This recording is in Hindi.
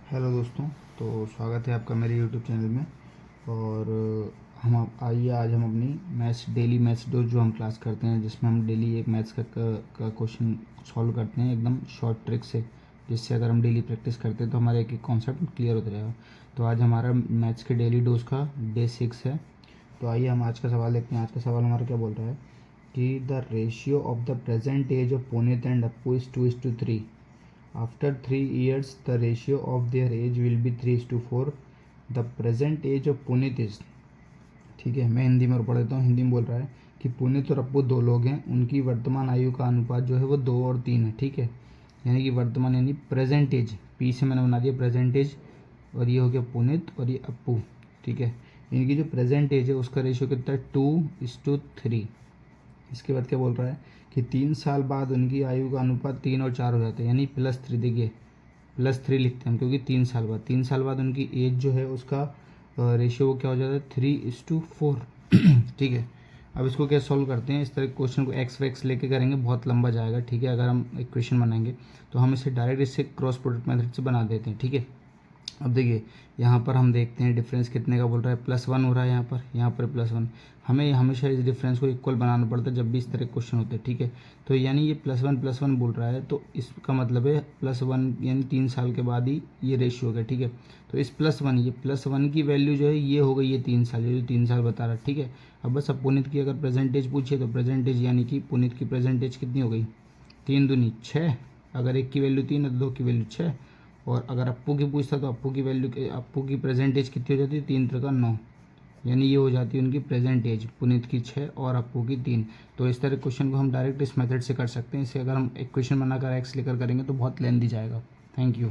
हेलो दोस्तों, तो स्वागत है आपका मेरे यूट्यूब चैनल में। और हम आज हम अपनी मैथ्स डेली मैथ्स डोज जो हम क्लास करते हैं, जिसमें हम डेली एक मैथ्स का क्वेश्चन सॉल्व करते हैं एकदम शॉर्ट ट्रिक से, जिससे अगर हम डेली प्रैक्टिस करते हैं तो हमारा एक एक कॉन्सेप्ट क्लियर होता रहेगा। तो आज हमारा मैथ्स के डेली डोज का डे 6 है। तो आइए हम आज का सवाल देखते हैं। आज का सवाल हमारा क्या बोल रहा है कि the ratio of the present age of Puneet and Appu is 2:3। After 3 years, the ratio of their age will be 3:4. The present age of Puneet is, ठीक है, मैं हिंदी में पढ़ देता हूँ। हिंदी में बोल रहा है कि पुनीत और अप्पू दो लोग हैं, उनकी वर्तमान आयु का अनुपात जो है वो 2 और 3 है। ठीक है, यानी कि वर्तमान यानी प्रेजेंट एज, पी से मैंने बना दिया प्रेजेंट एज, और ये हो गया पुनीत और ये अप्पू। ठीक है, इनकी जो प्रेजेंट एज है उसका रेशियो कितना है 2:3। इसके बाद क्या बोल रहा है कि 3 साल बाद उनकी आयु का अनुपात 3 और 4 हो जाता है, यानी +3। देखिए +3 लिखते हैं हम, क्योंकि 3 साल बाद उनकी एज जो है उसका रेशियो क्या हो जाता है 3:4। ठीक है, अब इसको क्या सॉल्व करते हैं। इस तरह क्वेश्चन को एक्स वैक्स लेके करेंगे, बहुत लंबा जाएगा। ठीक है, अगर हम इक्वेशन बनाएंगे तो हम इसे डायरेक्ट इससे क्रॉस प्रोडक्ट मेथड से बना देते हैं। ठीक है, अब देखिए यहाँ पर हम देखते हैं डिफरेंस कितने का बोल रहा है, +1 हो रहा है यहाँ पर +1। हमें हमेशा इस डिफरेंस को इक्वल बनाना पड़ता है जब भी इस तरह क्वेश्चन होते हैं। ठीक है, तो यानी ये +1 बोल रहा है, तो इसका मतलब है +1 यानी 3 साल के बाद ही ये रेशियो होगा। ठीक है, तो इस +1 की वैल्यू जो है ये हो गई, ये 3 साल, ये जो 3 साल बता रहा है। ठीक है, अब बस अब पुनीत की अगर प्रेजेंटेज पूछिए तो प्रेजेंटेज यानी कि पुनीत की प्रेजेंटेज कितनी हो गई, 3 दूनी 6। अगर एक की वैल्यू 3 है तो 2 की वैल्यू 6। और अगर अप्पू की पूछता तो अप्पू की प्रेजेंटेज कितनी हो जाती है, 3 3 9, यानी ये हो जाती है उनकी प्रेजेंट एज, पुनीत की 6 और अप्पू की 3। तो इस तरह क्वेश्चन को हम डायरेक्ट इस मेथड से कर सकते हैं। इसे अगर हम इक्वेशन बनाकर एक्स लेकर करेंगे तो बहुत लेंथी जाएगा। Thank you.